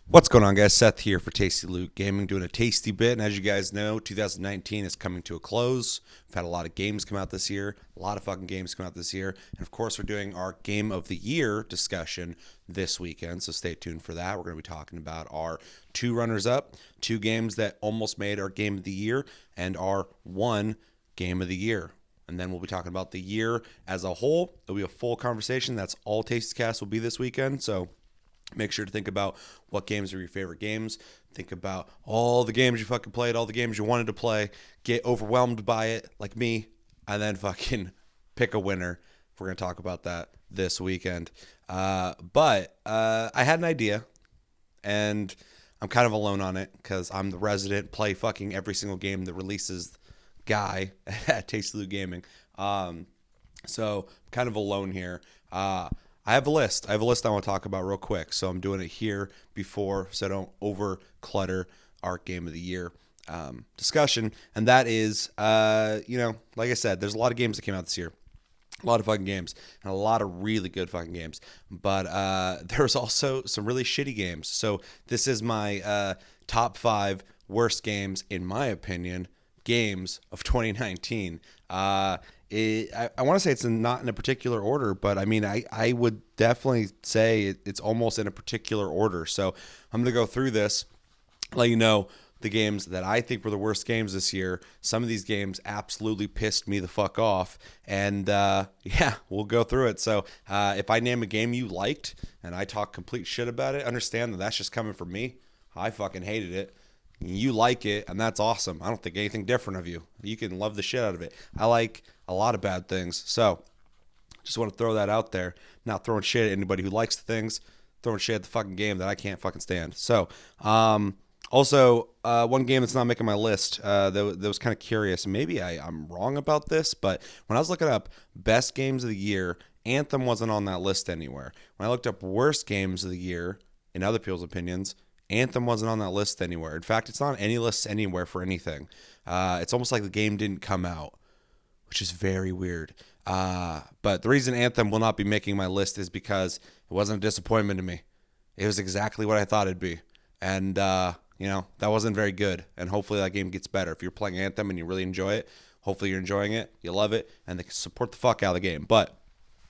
What's going on, guys? Seth here for Tasty Loot Gaming, doing a tasty bit. And as you guys know, 2019 is coming to a close. We've had a lot of games come out this year, a lot of fucking games come out this year. And of course, we're doing our Game of the Year discussion this weekend, so stay tuned for that. We're going to be talking about our two runners-up, two games that almost made our Game of the Year, and our one Game of the Year. And then we'll be talking about the year as a whole. It'll be a full conversation. That's all Tasty Cast will be this weekend, so make sure to think about what games are your favorite games. Think about all the games you fucking played, all the games you wanted to play. Get overwhelmed by it like me, and then fucking pick a winner. We're going to talk about that this weekend. But I had an idea, and I'm kind of alone on it because I'm the resident play fucking every single game that releases guy at Tasty Loot Gaming. So I'm kind of alone here. I have a list. I want to talk about real quick. So I'm doing it here before, so I don't over clutter our Game of the Year discussion. And that is, like I said, there's a lot of games that came out this year. A lot of fucking games. And a lot of really good fucking games. But there's also some really shitty games. So this is my top 5 worst games, in my opinion, games of 2019. I want to say it's not in a particular order, but I mean, I would definitely say it's almost in a particular order. So I'm going to go through this, let you know the games that I think were the worst games this year. Some of these games absolutely pissed me the fuck off. And yeah, we'll go through it. So if I name a game you liked and I talk complete shit about it, understand that that's just coming from me. I fucking hated it. You like it, and that's awesome. I don't think anything different of you. You can love the shit out of it. I like a lot of bad things. So just want to throw that out there. Not throwing shit at anybody who likes the things, throwing shit at the fucking game that I can't fucking stand. So also one game that's not making my list that was kind of curious. Maybe I'm wrong about this, but when I was looking up best games of the year, Anthem wasn't on that list anywhere. When I looked up worst games of the year, in other people's opinions, Anthem wasn't on that list anywhere. In fact, it's not on any lists anywhere for anything. It's almost like the game didn't come out, which is very weird. But the reason Anthem will not be making my list is because it wasn't a disappointment to me. It was exactly what I thought it'd be. And, that wasn't very good. And hopefully that game gets better. If you're playing Anthem and you really enjoy it, hopefully you're enjoying it, you love it, and they support the fuck out of the game. But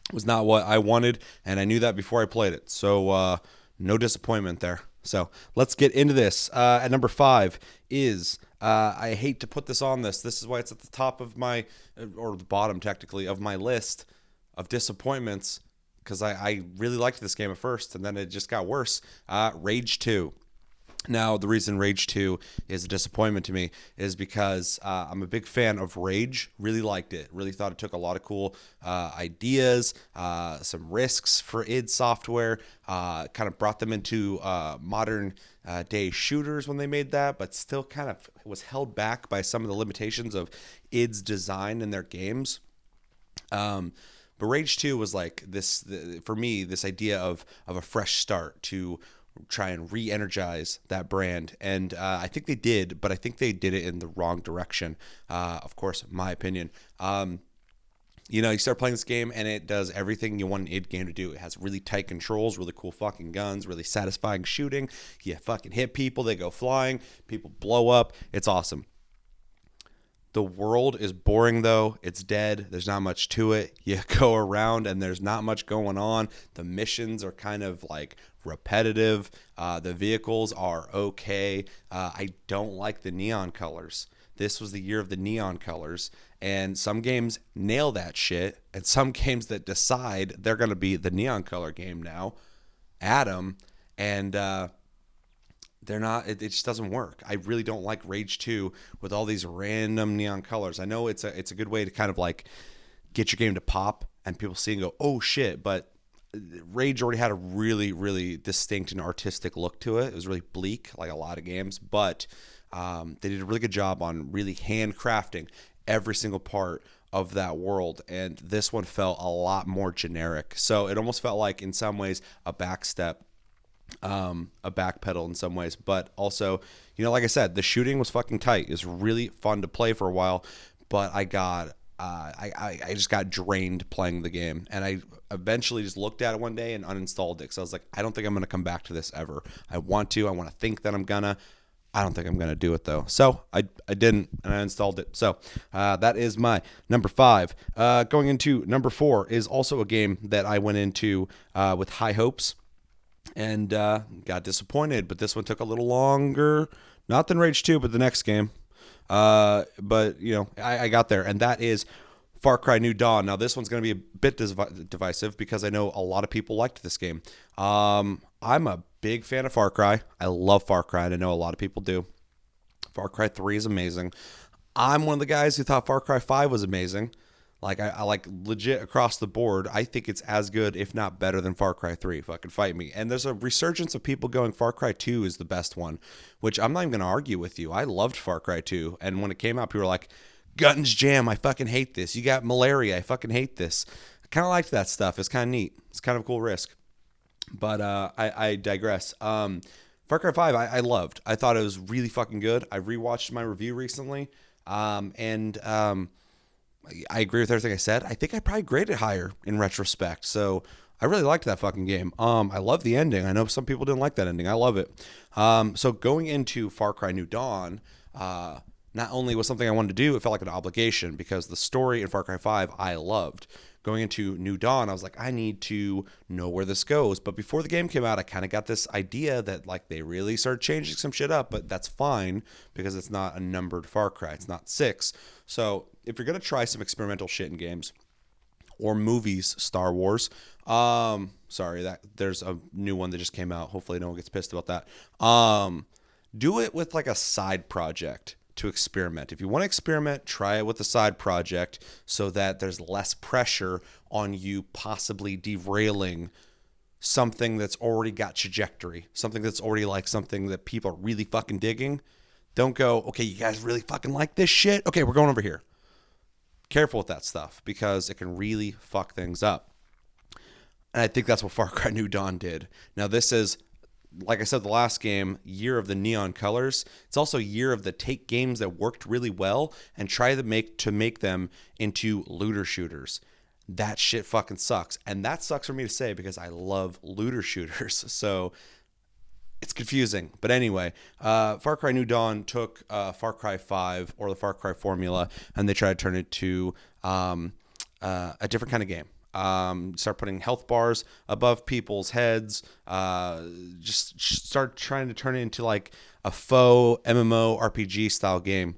it was not what I wanted, and I knew that before I played it. So no disappointment there. So let's get into this. At number 5 is, I hate to put this on this. This is why it's at the top of my, or the bottom technically, of my list of disappointments, because I really liked this game at first, and then it just got worse. Rage 2. Now, the reason Rage 2 is a disappointment to me is because I'm a big fan of Rage. Really liked it. Really thought it took a lot of cool ideas, some risks for id Software, kind of brought them into modern day shooters when they made that, but still kind of was held back by some of the limitations of id's design in their games. But Rage 2 was like this, for me, this idea of a fresh start to try and re-energize that brand. And I think they did, but I think they did it in the wrong direction. Of course, my opinion. You start playing this game and it does everything you want an id game to do. It has really tight controls, really cool fucking guns, really satisfying shooting. You fucking hit people, they go flying, people blow up. It's awesome. The world is boring, though. It's dead. There's not much to it. You go around and there's not much going on. The missions are kind of like repetitive. The vehicles are okay. I don't like the neon colors. This was the year of the neon colors. And some games nail that shit. And some games that decide they're going to be the neon color game now, Adam. And they're not. It just doesn't work. I really don't like Rage 2 with all these random neon colors. I know it's a good way to kind of like get your game to pop and people see and go, oh shit. But Rage already had a really, really distinct and artistic look to it. It was really bleak, like a lot of games. But they did a really good job on really handcrafting every single part of that world. And this one felt a lot more generic. So it almost felt like, in some ways, a backstep. A backpedal in some ways, but also, like I said, the shooting was fucking tight. It was really fun to play for a while, but I got I just got drained playing the game, and I eventually just looked at it one day and uninstalled it. So I was like, I don't think I'm gonna come back to this ever. I want to think that I'm gonna. I don't think I'm going to do it, though. So I didn't, and I installed it. So that is my number 5. Going into number 4 is also a game that I went into with high hopes and got disappointed. But this one took a little longer, not than Rage 2, but the next game. But, I got there, and that is Far Cry New Dawn. Now, this one's going to be a bit divisive because I know a lot of people liked this game. I'm a big fan of Far Cry. I love Far Cry, and I know a lot of people do. Far Cry 3 is amazing. I'm one of the guys who thought Far Cry 5 was amazing. Like, I like legit across the board. I think it's as good, if not better, than Far Cry 3. Fucking fight me. And there's a resurgence of people going Far Cry 2 is the best one, which I'm not even going to argue with you. I loved Far Cry 2. And when it came out, people were like, Guns Jam, I fucking hate this. You got malaria, I fucking hate this. I kind of liked that stuff. It's kind of neat. It's kind of a cool risk. But I digress. Far Cry 5, I loved. I thought it was really fucking good. I rewatched my review recently, and I agree with everything I said. I think I probably graded it higher in retrospect. So I really liked that fucking game. I love the ending. I know some people didn't like that ending. I love it. So going into Far Cry New Dawn, not only was something I wanted to do, it felt like an obligation because the story in Far Cry 5 I loved. Going into New Dawn, I was like, I need to know where this goes. But before the game came out, I kind of got this idea that like they really started changing some shit up, but that's fine because it's not a numbered Far Cry. It's not 6. So if you're going to try some experimental shit in games or movies, Star Wars, sorry, that there's a new one that just came out. Hopefully no one gets pissed about that. Do it with like a side project to experiment. If you want to experiment, try it with a side project so that there's less pressure on you possibly derailing something that's already got trajectory, something that's already like something that people are really fucking digging. Don't go, okay, you guys really fucking like this shit? Okay, we're going over here. Careful with that stuff because it can really fuck things up. And I think that's what Far Cry New Dawn did. Now this is, like I said, the last game, year of the neon colors. It's also year of the take games that worked really well and try to make them into looter shooters. That shit fucking sucks. And that sucks for me to say because I love looter shooters. So it's confusing. But anyway, Far Cry New Dawn took Far Cry 5 or the Far Cry formula and they tried to turn it to a different kind of game. Start putting health bars above people's heads, just start trying to turn it into like a faux MMO RPG style game.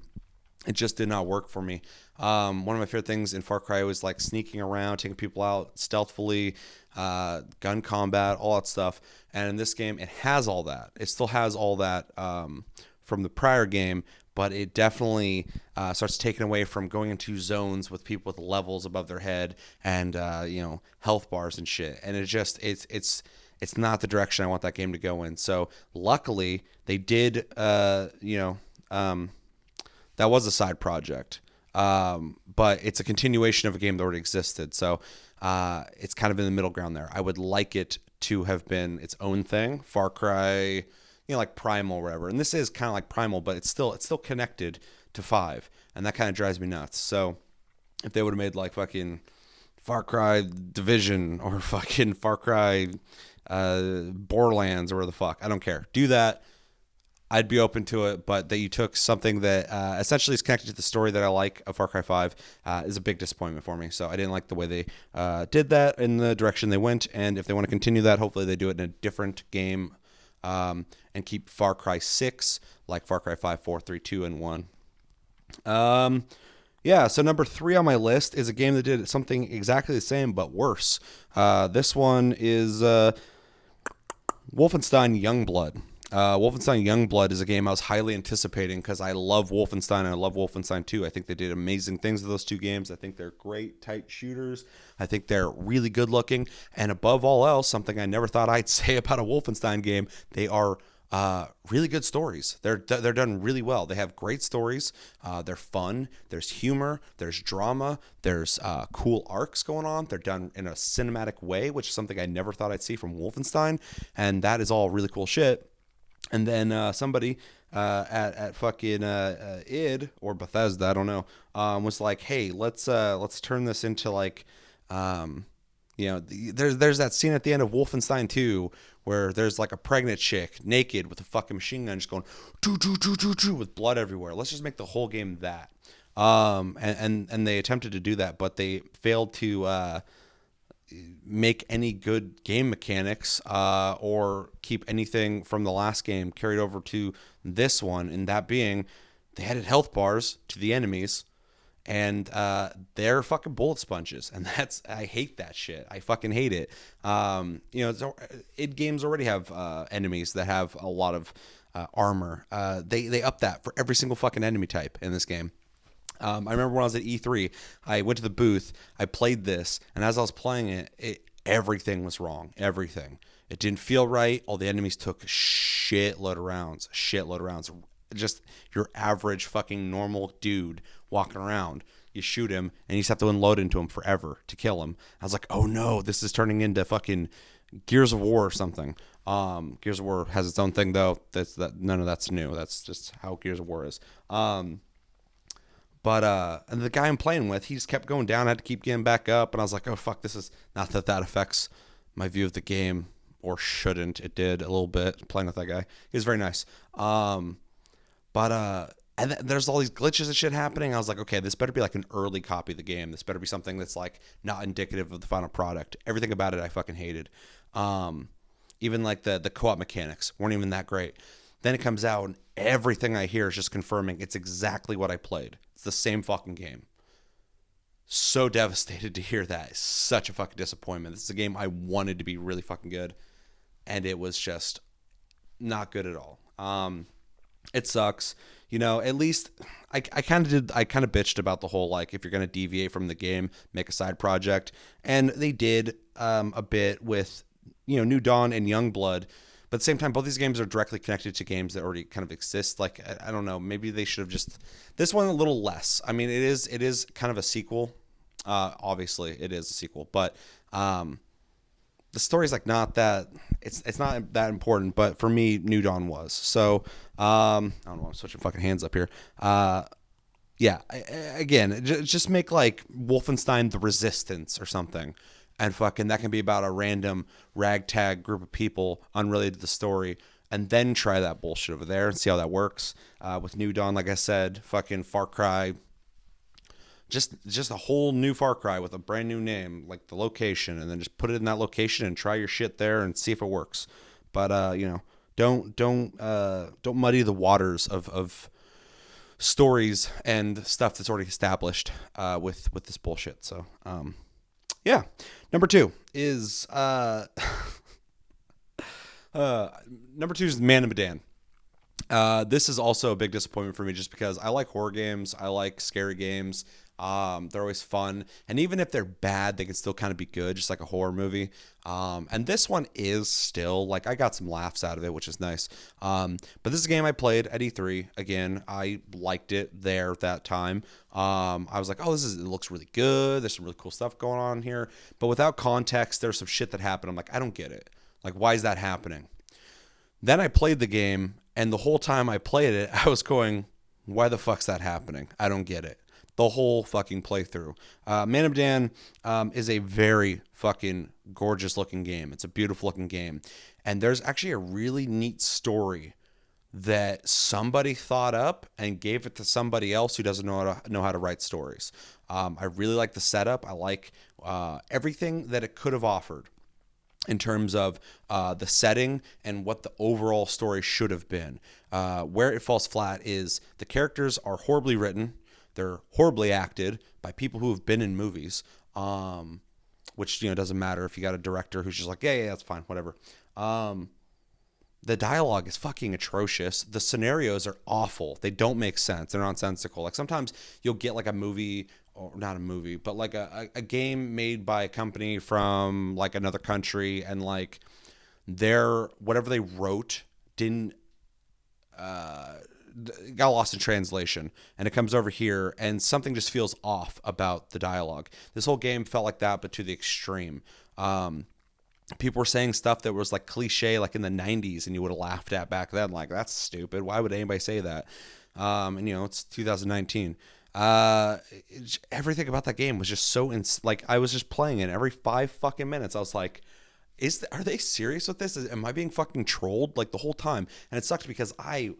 It just did not work for me. One of my favorite things in Far Cry was like sneaking around, taking people out stealthily, gun combat, all that stuff. And in this game, it has all that. It still has all that from the prior game, but it definitely starts taking away from going into zones with people with levels above their head and health bars and shit. And it's not the direction I want that game to go in. So luckily they did that was a side project, but it's a continuation of a game that already existed. So it's kind of in the middle ground there. I would like it to have been its own thing, Far Cry, like Primal or whatever. And this is kind of like Primal, but it's still connected to 5, and that kind of drives me nuts. So if they would have made like fucking Far Cry Division or fucking Far Cry Borderlands or whatever the fuck, I don't care. Do that. I'd be open to it, but that you took something that essentially is connected to the story that I like of Far Cry 5 is a big disappointment for me. So I didn't like the way they did that in the direction they went, and if they want to continue that, hopefully they do it in a different game and keep Far Cry 6 like Far Cry 5, 4, 3, 2, and 1. So number 3 on my list is a game that did something exactly the same but worse. This one is Wolfenstein Youngblood. Wolfenstein Youngblood is a game I was highly anticipating because I love Wolfenstein and I love Wolfenstein 2. I think they did amazing things with those two games. I think they're great, tight shooters. I think they're really good looking. And above all else, something I never thought I'd say about a Wolfenstein game, they are really good stories. They're done really well. They have great stories. They're fun. There's humor. There's drama. There's cool arcs going on. They're done in a cinematic way, which is something I never thought I'd see from Wolfenstein. And that is all really cool shit. And then somebody at fucking id or Bethesda, I don't know, was like, hey, let's turn this into like there's that scene at the end of Wolfenstein 2 where there's like a pregnant chick naked with a fucking machine gun just going choo choo choo choo choo with blood everywhere. Let's just make the whole game that. And they attempted to do that, but they failed to make any good game mechanics or keep anything from the last game carried over to this one. And that being, they added health bars to the enemies, and they're fucking bullet sponges, and I hate that shit. I fucking hate it. Games already have enemies that have a lot of armor. They up that for every single fucking enemy type in this game. I remember when I was at E3, I went to the booth, I played this, and as I was playing everything was wrong. Everything. It didn't feel right. All the enemies took shitload of rounds. Just your average fucking normal dude walking around. You shoot him, and you just have to unload into him forever to kill him. I was like, oh no, this is turning into fucking Gears of War or something. Gears of War has its own thing, though. None of that's new. That's just how Gears of War is. And the guy I'm playing with, he just kept going down. I had to keep getting back up, and I was like, oh fuck, this is not that affects my view of the game, or shouldn't. It did a little bit playing with that guy. He was very nice. There's all these glitches and shit happening. I was like, okay, this better be like an early copy of the game. This better be something that's like not indicative of the final product. Everything about it I fucking hated. Even like the co-op mechanics weren't even that great. Then it comes out and everything I hear is just confirming it's exactly what I played. It's the same fucking game. So devastated to hear that. It's such a fucking disappointment. This is a game I wanted to be really fucking good, and it was just not good at all. It sucks. At least I kind of bitched about the whole, like, if you're going to deviate from the game, make a side project. And they did a bit with, New Dawn and Youngblood. But at the same time, both these games are directly connected to games that already kind of exist. Like, I don't know, maybe they should have just... This one a little less. I mean, it is kind of a sequel. Obviously, it is a sequel. But the story's like not that... It's not that important. But for me, New Dawn was. So, I don't know, I'm switching fucking hands up here. Again, just make like Wolfenstein The Resistance or something. And fucking that can be about a random ragtag group of people unrelated to the story. And then try that bullshit over there and see how that works. With New Dawn, like I said, fucking Far Cry. Just a whole new Far Cry with a brand new name, like the location. And then just put it in that location and try your shit there and see if it works. But, don't muddy the waters of stories and stuff that's already established with this bullshit. So, yeah. Number two is Man of Medan. This is also a big disappointment for me just because I like horror games. I like scary games. They're always fun. And even if they're bad, they can still kind of be good, just like a horror movie. And this one is still, like, I got some laughs out of it, which is nice. But this is a game I played at E3. Again, I liked it there at that time. I was like, oh, it looks really good. There's some really cool stuff going on here. But without context, there's some shit that happened. I'm like, I don't get it. Like, why is that happening? Then I played the game, and the whole time I played it, I was going, why the fuck's that happening? I don't get it. The whole fucking playthrough. Man of Medan is a very fucking gorgeous looking game. It's a beautiful looking game. And there's actually a really neat story that somebody thought up and gave it to somebody else who doesn't know how to write stories. I really like the setup. I like everything that it could have offered in terms of the setting and what the overall story should have been. Where it falls flat is the characters are horribly written. They're horribly acted by people who have been in movies, which, doesn't matter if you got a director who's just like, yeah, that's fine, whatever. The dialogue is fucking atrocious. The scenarios are awful. They don't make sense. They're nonsensical. Like, sometimes you'll get like a movie, or not a movie, but like a game made by a company from like another country, and like whatever they wrote didn't got lost in translation, and it comes over here and something just feels off about the dialogue. This whole game felt like that, but to the extreme. people were saying stuff that was like cliche, like in the 90s, and you would have laughed at back then. Like, that's stupid. Why would anybody say that? And, it's 2019. Everything about that game was just so, like, I was just playing it every 5 fucking minutes. I was like, are they serious with this? Am I being fucking trolled like the whole time? And it sucked because I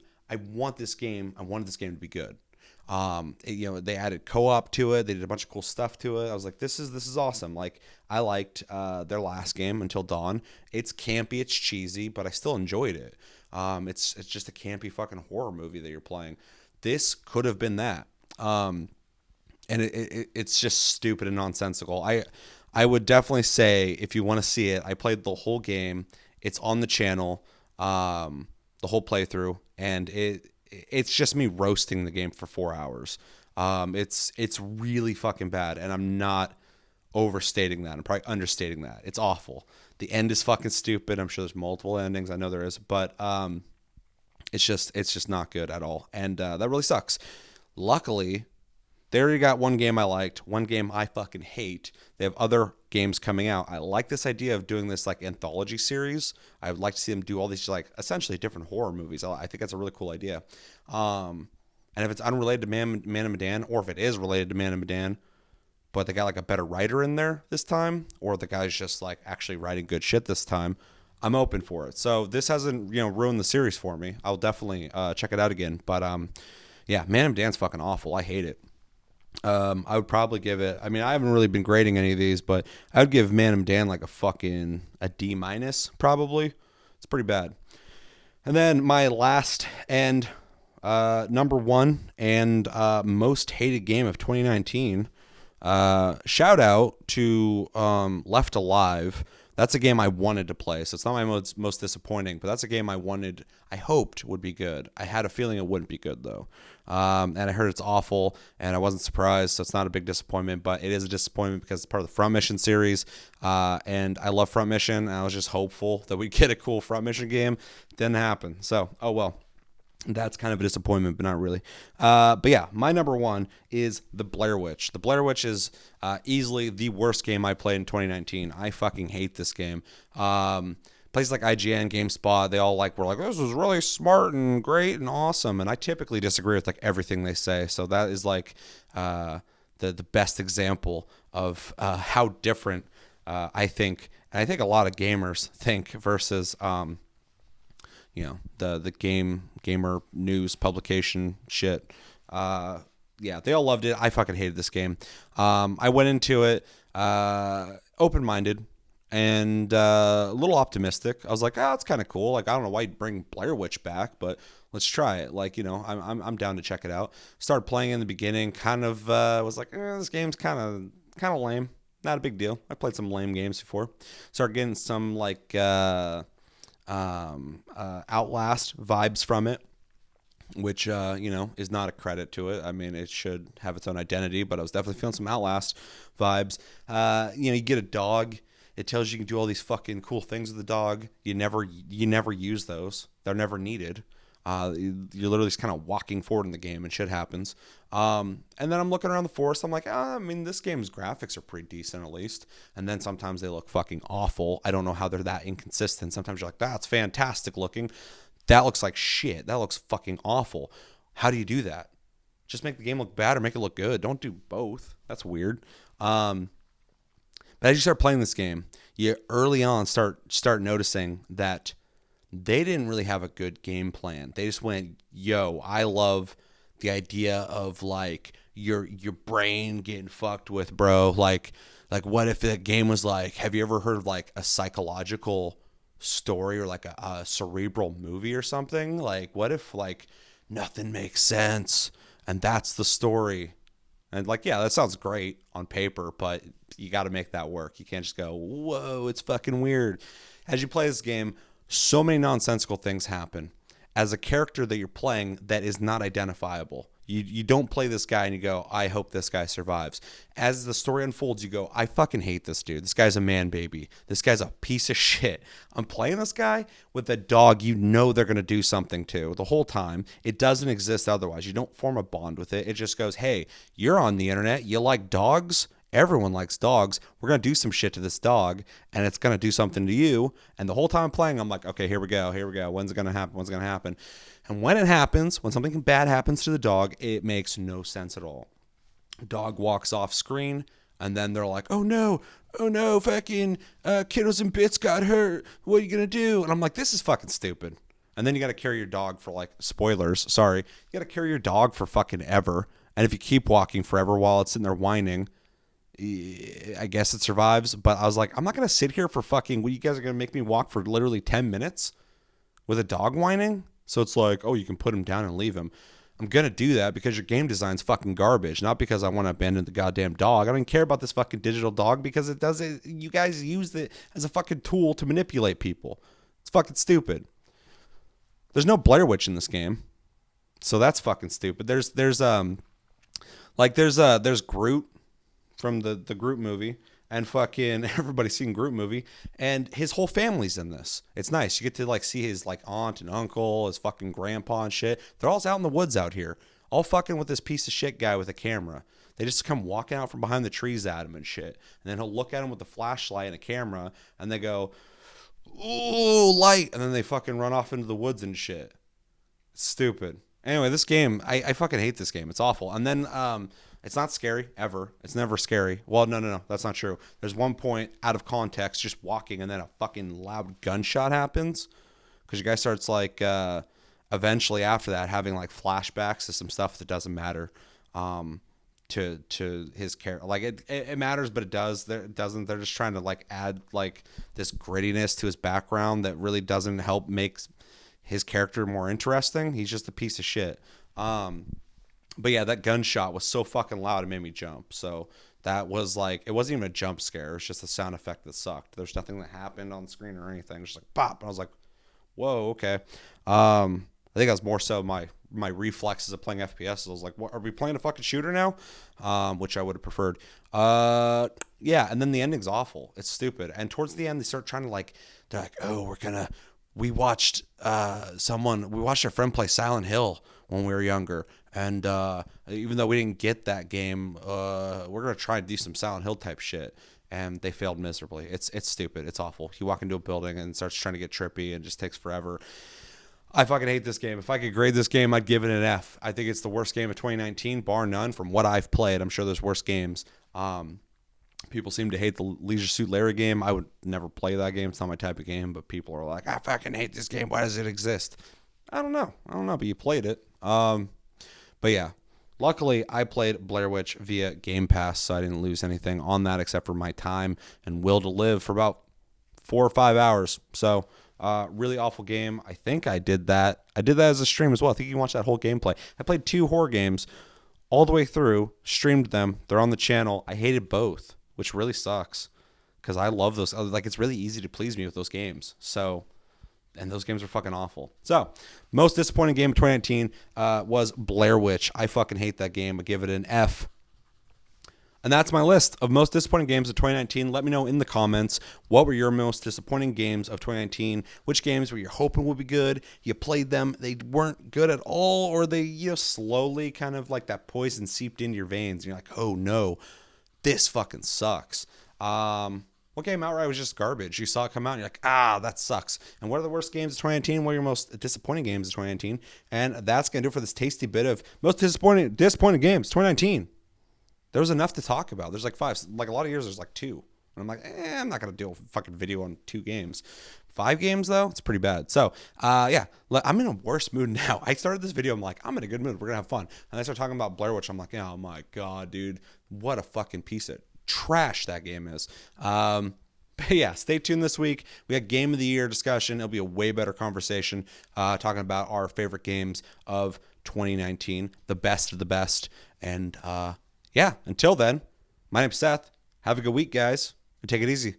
want this game. I wanted this game to be good. They added co-op to it. They did a bunch of cool stuff to it. I was like, this is awesome. Like, I liked their last game, Until Dawn. It's campy, it's cheesy, but I still enjoyed it. It's just a campy fucking horror movie that you're playing. This could have been that. And it's just stupid and nonsensical. I would definitely say, if you want to see it, I played the whole game. It's on the channel, the whole playthrough, and it's just me roasting the game for 4 hours. It's really fucking bad, and I'm not overstating that. I'm probably understating that. It's awful. The end is fucking stupid. I'm sure there's multiple endings. I know there is, but it's just not good at all, and that really sucks. Luckily, they already got one game I liked, one game I fucking hate. They have other games coming out. I like this idea of doing this like anthology series. I would like to see them do all these like essentially different horror movies. I think that's a really cool idea. And if it's unrelated to Man of Medan, or if it is related to Man of Medan, but they got like a better writer in there this time, or the guy's just like actually writing good shit this time, I'm open for it. So this hasn't ruined the series for me. I'll definitely check it out again. But yeah, Man of Medan's fucking awful. I hate it. I would probably give it. I mean, I haven't really been grading any of these, but I would give Man of Medan like a D minus probably. It's pretty bad. And then my last and number one and most hated game of 2019. Shout out to Left Alive. That's a game I wanted to play, so it's not my most disappointing, but that's a game I hoped would be good. I had a feeling it wouldn't be good, though. And I heard it's awful, and I wasn't surprised, so it's not a big disappointment, but it is a disappointment because it's part of the Front Mission series, and I love Front Mission, and I was just hopeful that we'd get a cool Front Mission game. Didn't happen, so, oh well. That's kind of a disappointment, but not really. But yeah, my number one is The Blair Witch. The Blair Witch is easily the worst game I played in 2019. I fucking hate this game. Places like IGN, GameSpot, they all were like, this was really smart and great and awesome. And I typically disagree with like everything they say. So that is like the best example of how different I think. And I think a lot of gamers think versus the gamer news publication shit. Yeah, they all loved it. I fucking hated this game. I went into it open-minded and a little optimistic. I was like, it's kind of cool. Like, I don't know why you'd bring Blair Witch back, but let's try it. Like, I'm down to check it out. Started playing in the beginning. Kind of was like, this game's kind of lame. Not a big deal. I played some lame games before. Started getting some like Outlast vibes from it, which is not a credit to it. I mean, it should have its own identity, but I was definitely feeling some Outlast vibes. You get a dog. It tells you can do all these fucking cool things with the dog. You never use those. They're never needed. You're literally just kind of walking forward in the game and shit happens. And then I'm looking around the forest. I'm like, I mean, this game's graphics are pretty decent at least. And then sometimes they look fucking awful. I don't know how they're that inconsistent. Sometimes you're like, that's fantastic looking. That looks like shit. That looks fucking awful. How do you do that? Just make the game look bad or make it look good. Don't do both. That's weird. But as you start playing this game, you early on start noticing that they didn't really have a good game plan. They just went, yo, I love the idea of like your brain getting fucked with, bro. Like what if the game was like, have you ever heard of like a psychological story or like a cerebral movie or something? Like what if like nothing makes sense and that's the story? And like, yeah, that sounds great on paper, but you got to make that work. You can't just go, whoa, it's fucking weird. As you play this game, so many nonsensical things happen. As a character that you're playing that is not identifiable, you don't play this guy and you go, I hope this guy survives. As the story unfolds, you go, I fucking hate this dude. This guy's a man baby. This guy's a piece of shit. I'm playing this guy with a dog you know they're going to do something to the whole time. It doesn't exist otherwise. You don't form a bond with it. It just goes, hey, you're on the internet. You like dogs? Everyone likes dogs. We're going to do some shit to this dog, and it's going to do something to you. And the whole time I'm playing, I'm like, okay, here we go. When's it going to happen? When's it going to happen? And when it happens, when something bad happens to the dog, it makes no sense at all. Dog walks off screen, and then they're like, oh no, fucking Kiddos and Bits got hurt. What are you going to do? And I'm like, this is fucking stupid. And then you got to carry your dog for, like, spoilers, sorry. You got to carry your dog for fucking ever. And if you keep walking forever while it's sitting there whining, I guess it survives. But I was like, I'm not going to sit here for fucking, you guys are going to make me walk for literally 10 minutes with a dog whining? So it's like, oh, you can put him down and leave him. I'm going to do that because your game design's fucking garbage, not because I want to abandon the goddamn dog. I don't care about this fucking digital dog because it does it. You guys use it as a fucking tool to manipulate people. It's fucking stupid. There's no Blair Witch in this game, so that's fucking stupid. There's Groot from the Groot movie, and fucking everybody's seen Groot movie, and his whole family's in this. It's nice. You get to, like, see his, like, aunt and uncle, his fucking grandpa and shit. They're all out in the woods out here, all fucking with this piece of shit guy with a camera. They just come walking out from behind the trees at him and shit, and then he'll look at him with a flashlight and a camera, and they go, ooh, light, and then they fucking run off into the woods and shit. It's stupid. Anyway, this game, I fucking hate this game. It's awful. And then it's not scary ever. It's never scary. Well, no, that's not true. There's one point out of context, just walking, and then a fucking loud gunshot happens because your guy starts, like, eventually after that having, like, flashbacks to some stuff that doesn't matter. To his character, like, it matters, but it doesn't. They're just trying to, like, add, like, this grittiness to his background that really doesn't help make his character more interesting. He's just a piece of shit. But yeah, that gunshot was so fucking loud it made me jump. So that was, like, it wasn't even a jump scare. It was just a sound effect that sucked. There's nothing that happened on screen or anything. It was just like pop, and I was like, whoa, okay. I think that was more so my reflexes of playing FPS. I was like, what, are we playing a fucking shooter now? Which I would have preferred. Yeah, and then the ending's awful. It's stupid. And towards the end, they start trying to, like, they're like, oh, we watched our friend play Silent Hill when we were younger. And even though we didn't get that game, we're going to try to do some Silent Hill type shit. And they failed miserably. It's stupid. It's awful. You walk into a building and it starts trying to get trippy and it just takes forever. I fucking hate this game. If I could grade this game, I'd give it an F. I think it's the worst game of 2019, bar none, from what I've played. I'm sure there's worse games. People seem to hate the Leisure Suit Larry game. I would never play that game. It's not my type of game, but people are like, I fucking hate this game. Why does it exist? I don't know, but you played it. But yeah, luckily I played Blair Witch via Game Pass, so I didn't lose anything on that except for my time and will to live for about 4 or 5 hours. So really awful game. I think I did that. I did that as a stream as well. I think you can watch that whole gameplay. I played 2 horror games all the way through, streamed them. They're on the channel. I hated both, which really sucks because I love those. Like, it's really easy to please me with those games. So, and those games are fucking awful. So, most disappointing game of 2019 was Blair Witch. I fucking hate that game. I give it an F. And that's my list of most disappointing games of 2019. Let me know in the comments, what were your most disappointing games of 2019? Which games were you hoping would be good? You played them, they weren't good at all, or they, slowly kind of like that poison seeped into your veins. And you're like, oh no, this fucking sucks. What game outright was just garbage? You saw it come out and you're like, that sucks. And what are the worst games of 2019? What are your most disappointing games of 2019? And that's going to do it for this tasty bit of most disappointing games 2019. There was enough to talk about. There's like 5. Like a lot of years, there's like 2. And I'm like, I'm not going to do a fucking video on 2 games. 5 games, though? It's pretty bad. So, yeah, I'm in a worse mood now. I started this video. I'm like, I'm in a good mood. We're going to have fun. And I start talking about Blair Witch. I'm like, oh, my God, dude. What a fucking piece of trash that game is. But yeah, stay tuned this week. We got Game of the Year discussion. It'll be a way better conversation talking about our favorite games of 2019, the best of the best. And, yeah, until then, my name's Seth. Have a good week, guys, and take it easy.